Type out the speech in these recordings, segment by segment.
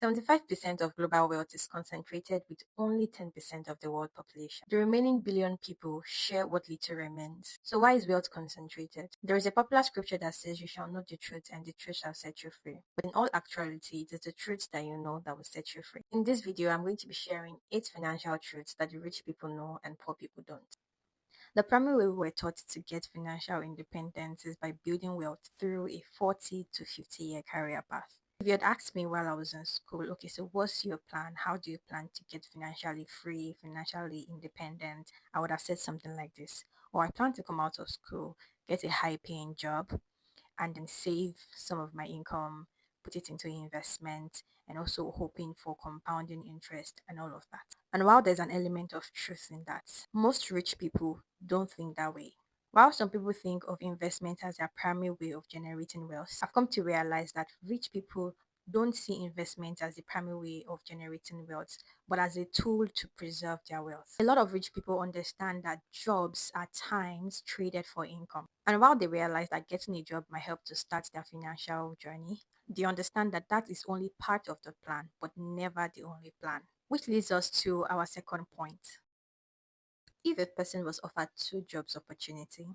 75% of global wealth is concentrated with only 10% of the world population. The remaining billion people share what little remains. So why is wealth concentrated? There is a popular scripture that says you shall know the truth and the truth shall set you free. But in all actuality, it is the truth that you know that will set you free. In this video, I'm going to be sharing 8 financial truths that the rich people know and poor people don't. The primary way we were taught to get financial independence is by building wealth through a 40 to 50-year career path. If you had asked me while I was in school, okay, so what's your plan? How do you plan to get financially free, financially independent? I would have said something like this. Or I plan to come out of school, get a high paying job, and then save some of my income, put it into investment, and also hoping for compounding interest and all of that. And while there's an element of truth in that, most rich people don't think that way. While some people think of investment as their primary way of generating wealth, I've come to realize that rich people don't see investment as the primary way of generating wealth, but as a tool to preserve their wealth. A lot of rich people understand that jobs are times traded for income. And while they realize that getting a job might help to start their financial journey, they understand that that is only part of the plan, but never the only plan. Which leads us to our second point. If a person was offered two jobs opportunity,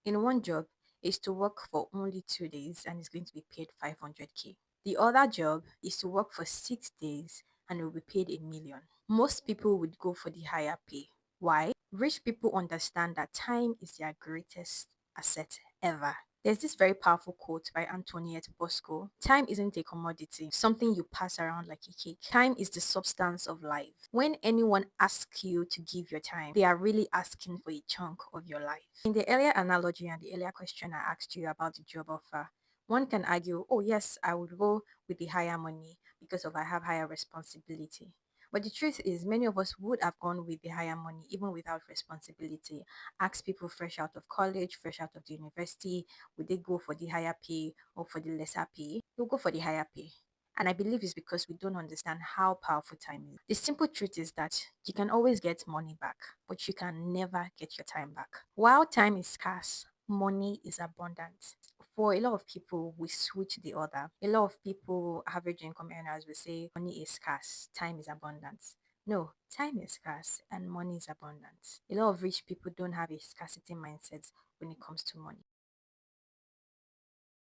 in one job is to work for only 2 days and is going to be paid 500K. The other job is to work for 6 days and will be paid a million. Most people would go for the higher pay. Why? Rich people understand that time is their greatest asset ever. There's this very powerful quote by Antoinette Bosco. Time isn't a commodity, something you pass around like a cake. Time is the substance of life. When anyone asks you to give your time, they are really asking for a chunk of your life. In the earlier analogy and the earlier question I asked you about the job offer, one can argue, oh yes, I would go with the higher money because of I have higher responsibility. But the truth is, many of us would have gone with the higher money even without responsibility. Ask people fresh out of college, fresh out of the university, would they go for the higher pay or for the lesser pay? They'll go for the higher pay. And I believe it's because we don't understand how powerful time is. The simple truth is that you can always get money back, but you can never get your time back. While time is scarce, money is abundant. For a lot of people, we switch the other. A lot of people, average income earners, will say money is scarce, time is abundant. No, time is scarce and money is abundant. A lot of rich people don't have a scarcity mindset when it comes to money.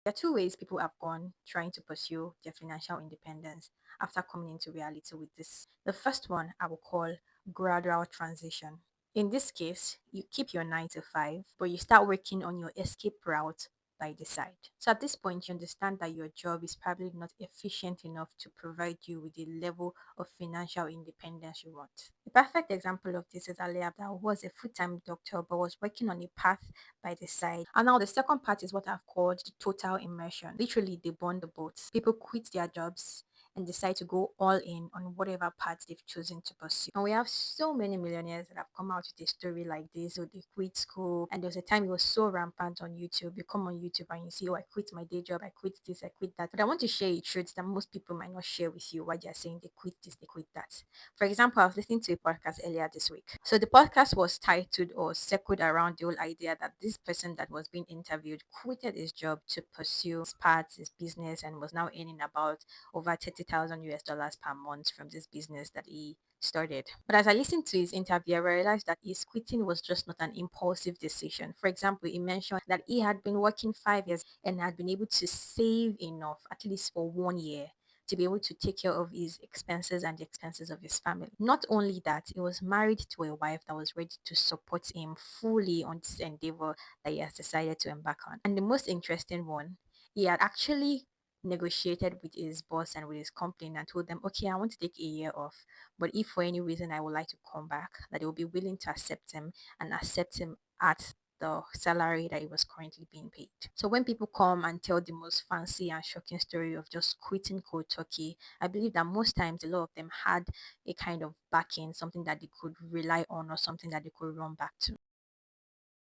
There are two ways people have gone trying to pursue their financial independence after coming into reality with this. The first one I will call gradual transition. In this case, you keep your 9 to 5, but you start working on your escape route by the side. So at this point, you understand that your job is probably not efficient enough to provide you with the level of financial independence you want. A perfect example of this is Aliyah that was a full-time doctor but was working on a path by the side. And now the second part is what I've called the total immersion. Literally, they burn the boats. People quit their jobs and decide to go all in on whatever path they've chosen to pursue. And we have so many millionaires that have come out with a story like this. So they quit school, and there was a time it was so rampant on YouTube. You come on YouTube and you see, oh, I quit my day job, I quit this, I quit that. But I want to share a truth that most people might not share with you why they're saying they quit this, they quit that. For example, I was listening to a podcast earlier this week. So the podcast was titled or circled around the whole idea that this person that was being interviewed quitted his job to pursue his path, his business, and was now earning about over 30,000 US dollars per month from this business that he started. But as I listened to his interview, I realized that his quitting was just not an impulsive decision. For example, he mentioned that he had been working 5 years and had been able to save enough, at least for 1 year, to be able to take care of his expenses and the expenses of his family. Not only that, he was married to a wife that was ready to support him fully on this endeavor that he has decided to embark on. And the most interesting one, he had actually negotiated with his boss and with his company and told them, okay, I want to take a year off, but if for any reason I would like to come back, that they will be willing to accept him and accept him at the salary that he was currently being paid. So when people come and tell the most fancy and shocking story of just quitting cold turkey, I believe that most times a lot of them had a kind of backing, something that they could rely on or something that they could run back to.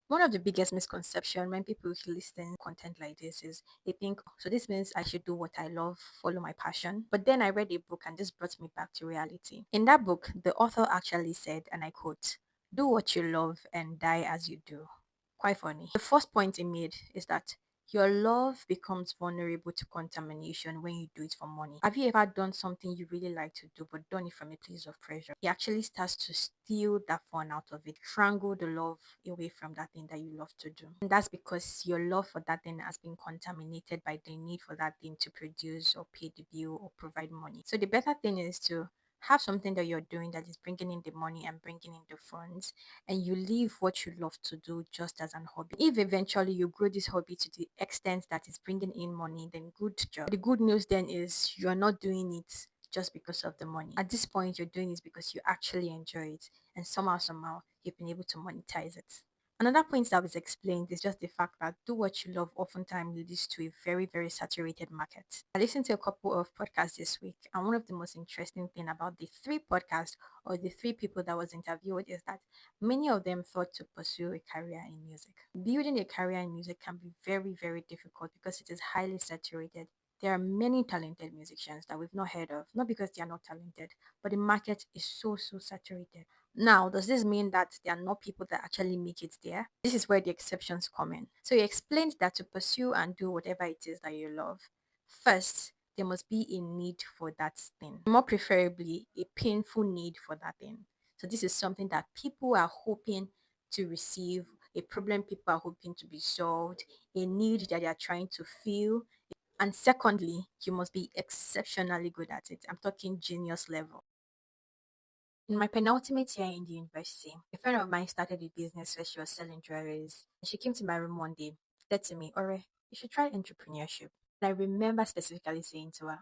One of the biggest misconceptions when people listen content like this is they think, "Oh, so this means I should do what I love, follow my passion." But then I read a book and this brought me back to reality. In that book, the author actually said, and I quote, "Do what you love and die as you do." Quite funny. The first point he made is that Your love becomes vulnerable to contamination when you do it for money. Have you ever done something you really like to do but done it from a place of pressure? It actually starts to steal that fun out of it, strangle the love away from that thing that you love to do. And that's because your love for that thing has been contaminated by the need for that thing to produce or pay the bill or provide money. So the better thing is to have something that you're doing that is bringing in the money and bringing in the funds, and you leave what you love to do just as an hobby. If eventually you grow this hobby to the extent that it's bringing in money, then good job. The good news then is you're not doing it just because of the money. At this point, you're doing it because you actually enjoy it, and somehow, you've been able to monetize it. Another point that was explained is just the fact that do what you love oftentimes leads to a very, very saturated market. I listened to a couple of podcasts this week, and one of the most interesting thing about the three podcasts or the three people that was interviewed is that many of them thought to pursue a career in music. Building a career in music can be very, very difficult because it is highly saturated. There are many talented musicians that we've not heard of, not because they are not talented, but the market is so saturated. Now, does this mean that there are not people that actually make it there? This is where the exceptions come in. So you explained that to pursue and do whatever it is that you love, first, there must be a need for that thing. More preferably, a painful need for that thing. So this is something that people are hoping to receive, a problem people are hoping to be solved, a need that they are trying to fill. And secondly, you must be exceptionally good at it. I'm talking genius level. In my penultimate year in the university, a friend of mine started a business where she was selling jewelries. And she came to my room one day, said to me, Ore, you should try entrepreneurship. And I remember specifically saying to her,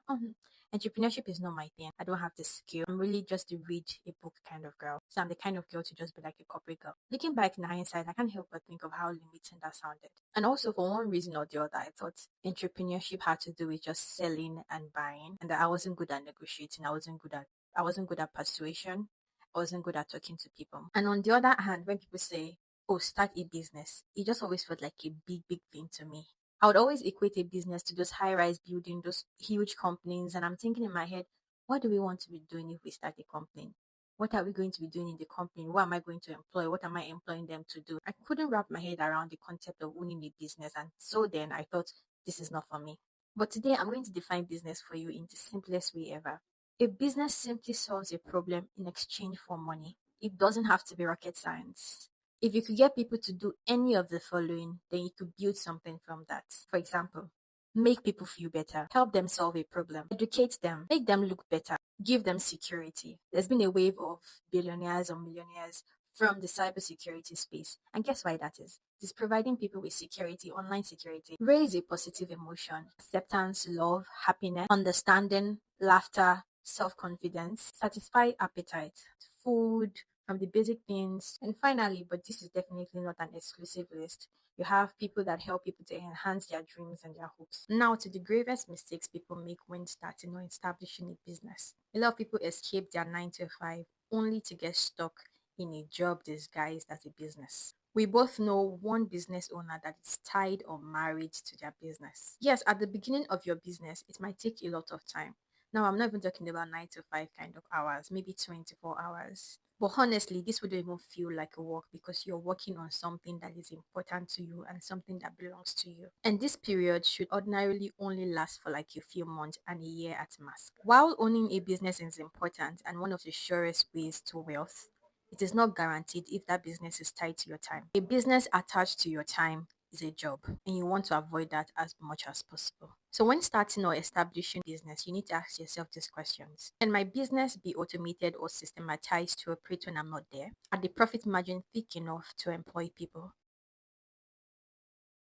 entrepreneurship is not my thing. I don't have the skill. I'm really just a read a book kind of girl. So I'm the kind of girl to just be like a corporate girl. Looking back in hindsight, I can't help but think of how limiting that sounded. And also for one reason or the other, I thought entrepreneurship had to do with just selling and buying, and that I wasn't good at negotiating. I wasn't good at persuasion. I wasn't good at talking to people. And on the other hand, when people say, oh, start a business, it just always felt like a big thing to me. I would always equate a business to those high rise buildings, those huge companies. And I'm thinking in my head, what do we want to be doing if we start a company? What are we going to be doing in the company? What am I going to employ? What am I employing them to do? I couldn't wrap my head around the concept of owning a business. And so then I thought, this is not for me. But today I'm going to define business for you in the simplest way ever. A business simply solves a problem in exchange for money. It doesn't have to be rocket science. If you could get people to do any of the following, then you could build something from that. For example, make people feel better, help them solve a problem, educate them, make them look better, give them security. There's been a wave of billionaires or millionaires from the cybersecurity space. And guess why that is? It's providing people with security, online security. Raise a positive emotion, acceptance, love, happiness, understanding, laughter, self confidence, satisfy appetite, food, from the basic things. And finally, but this is definitely not an exclusive list, you have people that help people to enhance their dreams and their hopes. Now, to the gravest mistakes people make when starting or establishing a business. A lot of people escape their 9 to 5 only to get stuck in a job disguised as a business. We both know one business owner that is tied or married to their business. Yes, at the beginning of your business, it might take a lot of time. Now, I'm not even talking about 9 to 5 kind of hours, maybe 24 hours. But honestly, this wouldn't even feel like a work because you're working on something that is important to you and something that belongs to you. And this period should ordinarily only last for like a few months and a year at max. While owning a business is important and one of the surest ways to wealth, it is not guaranteed if that business is tied to your time. A business attached to your time is a job, and you want to avoid that as much as possible. So when starting or establishing business, you need to ask yourself these questions. Can my business be automated or systematized to operate when I'm not there? Are the profit margin thick enough to employ people?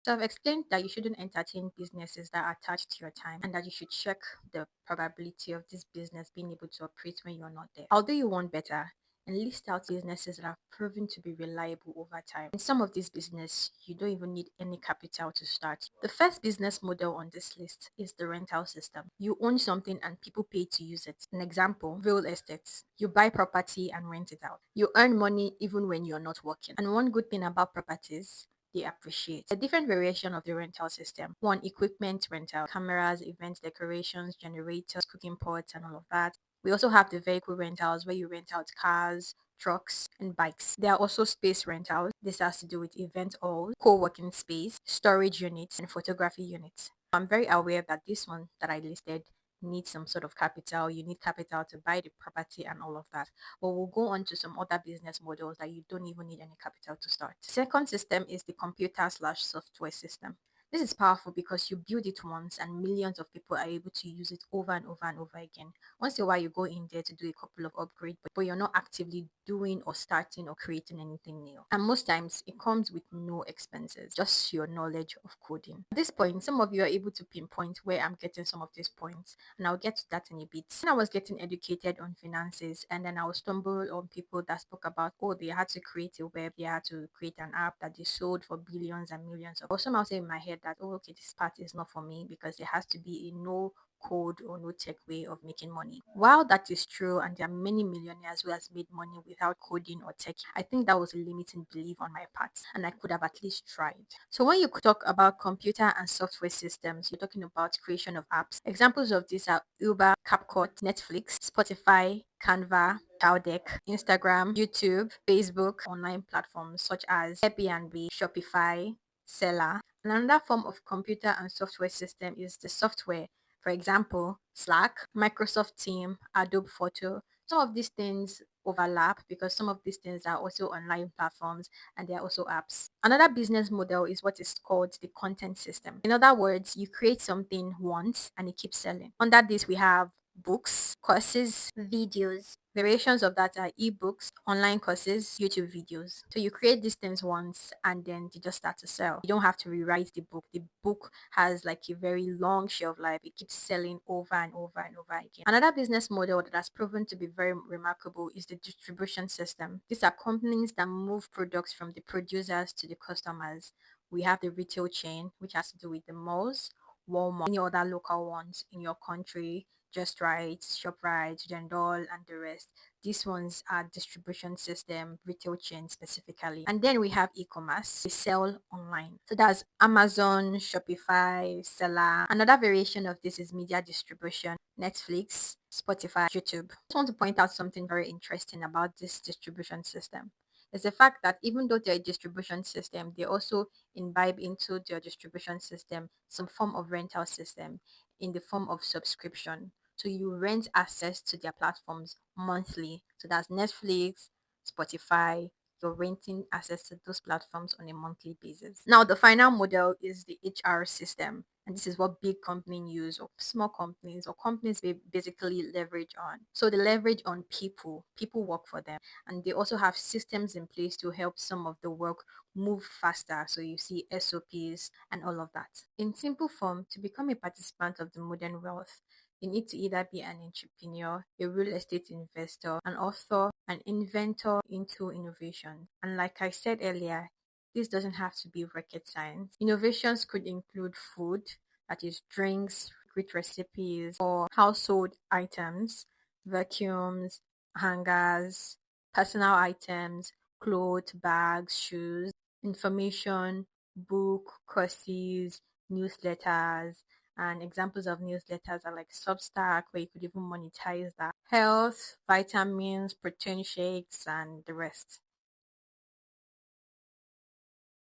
So I've explained that you shouldn't entertain businesses that are attached to your time and that you should check the probability of this business being able to operate when you're not there. I'll do you one better and list out businesses that have proven to be reliable over time. In some of these businesses, you don't even need any capital to start. The first business model on this list is the rental system. You own something and people pay to use it. An example, real estate. You buy property and rent it out. You earn money even when you're not working. And one good thing about properties, they appreciate. A different variation of the rental system. One, equipment rental, cameras, event decorations, generators, cooking pots, and all of that. We also have the vehicle rentals where you rent out cars, trucks, and bikes. There are also space rentals. This has to do with event halls, co-working space, storage units, and photography units. I'm very aware that this one that I listed needs some sort of capital. You need capital to buy the property and all of that. But we'll go on to some other business models that you don't even need any capital to start. Second system is the computer slash software system. This is powerful because you build it once and millions of people are able to use it over and over and over again. Once in a while, you go in there to do a couple of upgrades, but you're not actively doing or starting or creating anything new. And most times, it comes with no expenses, just your knowledge of coding. At this point, some of you are able to pinpoint where I'm getting some of these points, and I'll get to that in a bit. When I was getting educated on finances, and then I will stumble on people that spoke about, oh, they had to create a web, they had to create an app that they sold for billions and millions of. Or somehow say in my head that, oh, okay, this part is not for me because there has to be a no code or no tech way of making money. While that is true, and there are many millionaires who has made money without coding or tech, I think that was a limiting belief on my part, and I could have at least tried. So when you talk about computer and software systems, you're talking about creation of apps. Examples of these are Uber, CapCut, Netflix, Spotify, Canva, Cowdeck, Instagram, YouTube, Facebook, online platforms such as Airbnb, Shopify, Seller. And another form of computer and software system is the software. For example, Slack, Microsoft Team, Adobe Photo. Some of these things overlap because some of these things are also online platforms and they are also apps. Another business model is what is called the content system. In other words, you create something once and it keeps selling. Under this, we have books, courses, videos. Variations of that are ebooks, online courses, YouTube videos. So you create these things once and then they just start to sell. You don't have to rewrite the book. The book has like a very long shelf life. It keeps selling over and over and over again. Another business model that has proven to be very remarkable is the distribution system. These are companies that move products from the producers to the customers. We have the retail chain, which has to do with the malls, Walmart, any other local ones in your country, Just Right, ShopRite, Jendol, and the rest. These ones are distribution system, retail chain specifically. And then we have e-commerce. We sell online. So that's Amazon, Shopify, Seller. Another variation of this is media distribution, Netflix, Spotify, YouTube. I just want to point out something very interesting about this distribution system. Is the fact that even though they're a distribution system, they also imbibe into their distribution system some form of rental system in the form of subscription. So you rent access to their platforms monthly. So that's Netflix, Spotify. You're renting access to those platforms on a monthly basis. Now, the final model is the HR system. And this is what big companies use, or small companies, or companies basically leverage on. So they leverage on people. People work for them. And they also have systems in place to help some of the work move faster. So you see SOPs and all of that. In simple form, to become a participant of the modern wealth, you need to either be an entrepreneur, a real estate investor, an author, an inventor into innovation. And like I said earlier, this doesn't have to be rocket science. Innovations could include food, that is drinks, great recipes, or household items, vacuums, hangers, personal items, clothes, bags, shoes, information, book, courses, newsletters, and examples of newsletters are like Substack, where you could even monetize that. Health, vitamins, protein shakes, and the rest.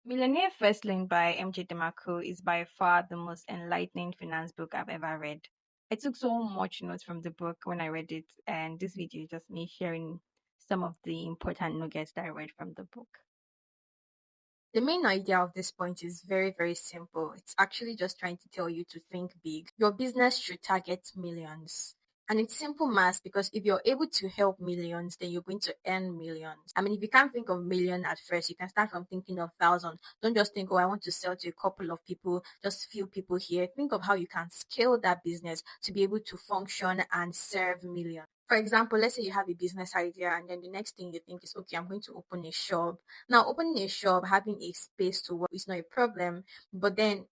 Millionaire Fastlane by MJ DeMarco is by far the most enlightening finance book I've ever read. I took so much notes from the book when I read it, and this video is just me sharing some of the important nuggets that I read from the book. The main idea of this point is very, very simple. It's actually just trying to tell you to think big. Your business should target millions. And it's simple math because if you're able to help millions, then you're going to earn millions. I mean, if you can't think of million at first, you can start from thinking of thousands. Don't just think, oh, I want to sell to a couple of people, just few people here. Think of how you can scale that business to be able to function and serve millions. For example, let's say you have a business idea and then the next thing you think is, okay, I'm going to open a shop. Now, opening a shop, having a space to work is not a problem, but then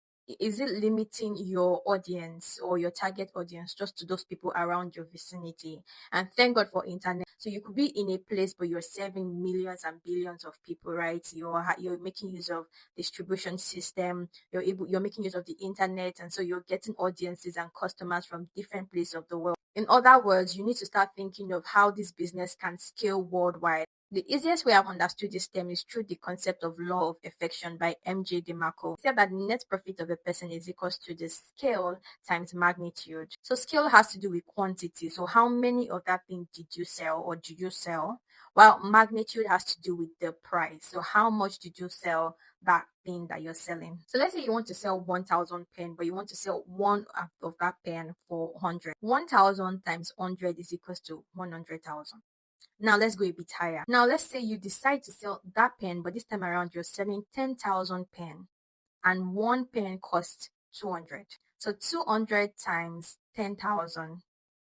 is it limiting your audience or your target audience just to those people around your vicinity? And thank God for internet. So you could be in a place, but you're serving millions and billions of people, right? You're making use of distribution system. You're making use of the internet, and so you're getting audiences and customers from different places of the world. In other words, you need to start thinking of how this business can scale worldwide. The easiest way I've understood this term is through the concept of law of affection by MJ DeMarco. He said that the net profit of a person is equals to the scale times magnitude. So scale has to do with quantity. So how many of that thing did you sell or did you sell? While magnitude has to do with the price. So how much did you sell that thing that you're selling? So let's say you want to sell 1,000 pen, but you want to sell one of that pen for 100. 1,000 times 100 is equals to 100,000. Now let's go a bit higher. Now let's say you decide to sell that pen, but this time around you're selling 10,000 pen and one pen costs 200. So 200 times 10,000,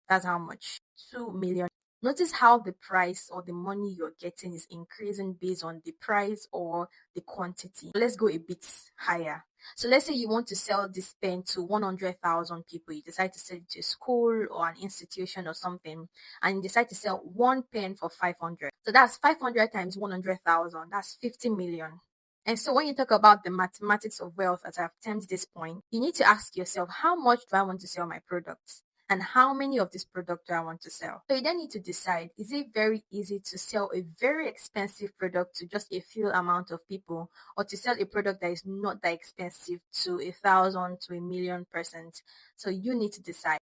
that's how much? 2 million. Notice how the price or the money you're getting is increasing based on the price or the quantity. Let's go a bit higher. So let's say you want to sell this pen to 100,000 people. You decide to sell it to a school or an institution or something, and you decide to sell one pen for 500. So that's 500 times 100,000. That's 50 million. And so when you talk about the mathematics of wealth, as I've termed this point, you need to ask yourself, how much do I want to sell my products? And how many of this product do I want to sell? So you then need to decide, is it very easy to sell a very expensive product to just a few amount of people, or to sell a product that is not that expensive to 1,000 to 1,000,000 persons? So you need to decide.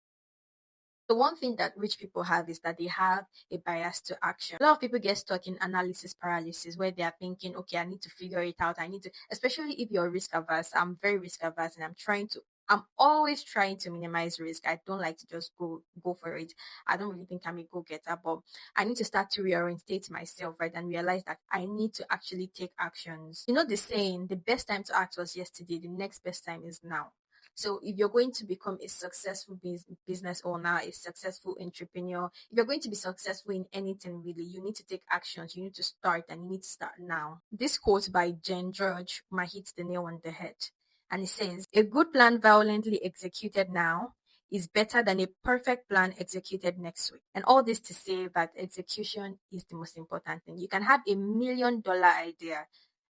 The one thing that rich people have is that they have a bias to action. A lot of people get stuck in analysis paralysis where they are thinking, okay, I need to figure it out. I need to, especially if you're risk averse. I'm very risk averse and I'm always trying to minimize risk. I don't like to just go for it. I don't really think I'm a go-getter, but I need to start to reorientate myself, right? And realize that I need to actually take actions. You know the saying, the best time to act was yesterday, the next best time is now. So if you're going to become a successful business owner, a successful entrepreneur, if you're going to be successful in anything really, you need to take actions. You need to start, and you need to start now. This quote by Jen George might hit the nail on the head. And it says, a good plan violently executed now is better than a perfect plan executed next week. And all this to say that execution is the most important thing. You can have $1 million idea,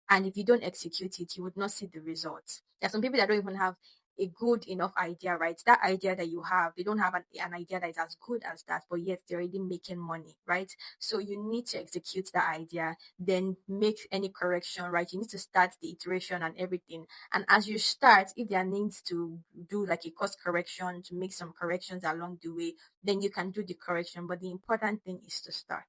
and if you don't execute it, you would not see the results. There are some people that don't even have a good enough idea, right? That idea that you have, they don't have an idea that is as good as that, but yet they're already making money, right? So you need to execute that idea, then make any correction, right? You need to start the iteration and everything. And as you start, if there needs to do like a course correction, to make some corrections along the way, then you can do the correction. But the important thing is to start.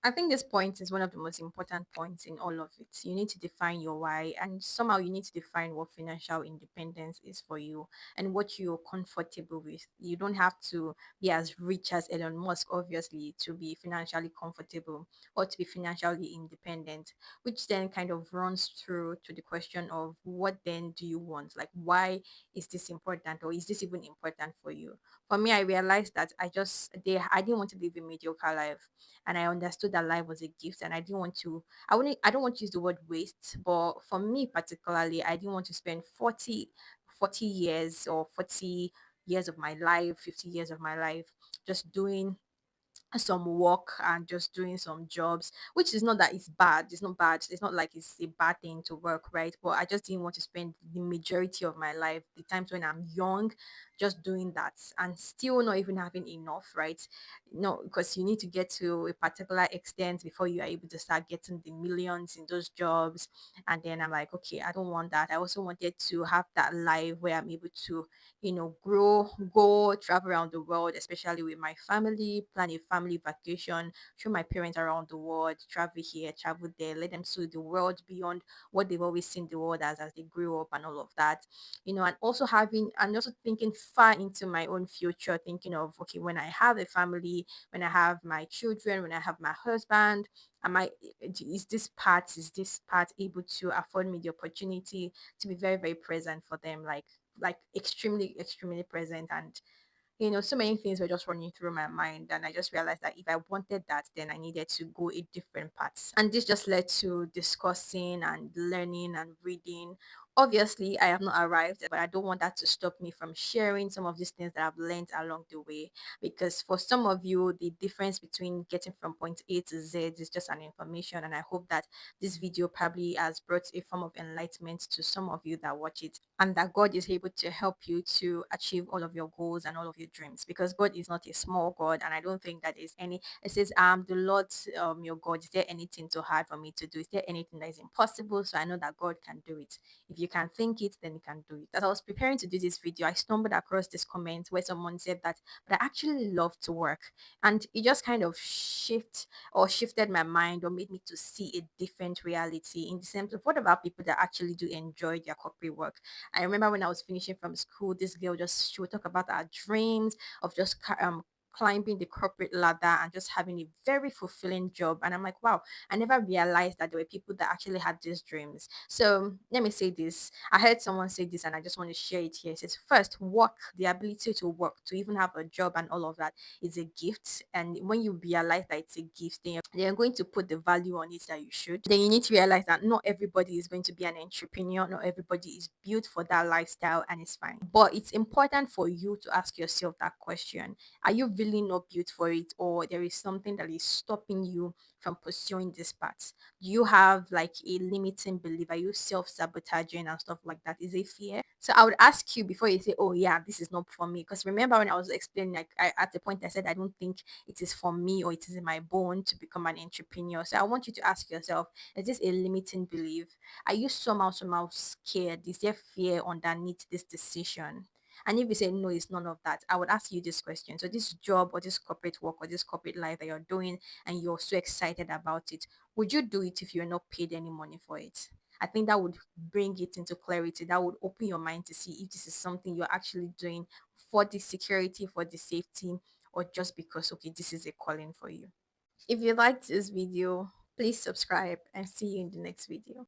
I think this point is one of the most important points in all of it. You need to define your why, and somehow you need to define what financial independence is for you and what you're comfortable with. You don't have to be as rich as Elon Musk, obviously, to be financially comfortable or to be financially independent, which then kind of runs through to the question of what then do you want? Like, why is this important, or is this even important for you? For me, I realized that I didn't want to live a mediocre life, and I understood that life was a gift, and I don't want to use the word waste, but for me particularly, I didn't want to spend 40 years or 40 years of my life, 50 years of my life just doing some work and just doing some jobs, which is not that it's bad. It's not bad. It's not like it's a bad thing to work, right? But I just didn't want to spend the majority of my life, the times when I'm young, just doing that and still not even having enough, right? No, because you need to get to a particular extent before you are able to start getting the millions in those jobs. And then I'm like, okay, I don't want that. I also wanted to have that life where I'm able to, grow, go, travel around the world, especially with my family, plan a family vacation, show my parents around the world, travel here, travel there, let them see the world beyond what they've always seen the world as they grew up and all of that. And also thinking far into my own future, thinking of, okay, when I have a family, when I have my children, when I have my husband, am I is this part able to afford me the opportunity to be very, very present for them, like extremely, extremely present. And so many things were just running through my mind, and I just realized that if I wanted that, then I needed to go a different path. And this just led to discussing and learning and reading Obviously, I have not arrived, but I don't want that to stop me from sharing some of these things that I've learned along the way. Because for some of you, the difference between getting from point A to Z is just an information. And I hope that this video probably has brought a form of enlightenment to some of you that watch it, and that God is able to help you to achieve all of your goals and all of your dreams. Because God is not a small God, and I don't think that is any. It says, the Lord's your God. Is there anything too hard for me to do? Is there anything that is impossible? So I know that God can do it. If you can think it, then you can do it. As I was preparing to do this video, I stumbled across this comment where someone said that, but I actually love to work. And it just kind of shifted my mind or made me to see a different reality in the sense of what about people that actually do enjoy their corporate work. I remember when I was finishing from school, this girl just she would talk about our dreams of just climbing the corporate ladder and just having a very fulfilling job. And I'm like, wow, I never realized that there were people that actually had these dreams. So let me say this. I heard someone say this and I just want to share it here. It says, first, work, the ability to work, to even have a job and all of that is a gift. And when you realize that it's a gift, then you're going to put the value on it that you should. Then you need to realize that not everybody is going to be an entrepreneur, not everybody is built for that lifestyle, and it's fine. But it's important for you to ask yourself that question. Are you really not built for it, or there is something that is stopping you from pursuing this path? Do you have like a limiting belief? Are you self-sabotaging and stuff like that? Is it fear? So I would ask you before you say, oh yeah, this is not for me. Because remember when I was explaining, like at the point I said I don't think it is for me or it is in my bone to become an entrepreneur. So I want you to ask yourself, is this a limiting belief? Are you somehow scared? Is there fear underneath this decision? And if you say no, it's none of that, I would ask you this question. So this job or this corporate work or this corporate life that you're doing and you're so excited about it, would you do it if you're not paid any money for it? I think that would bring it into clarity. That would open your mind to see if this is something you're actually doing for the security, for the safety, or just because, okay, this is a calling for you. If you liked this video, please subscribe and see you in the next video.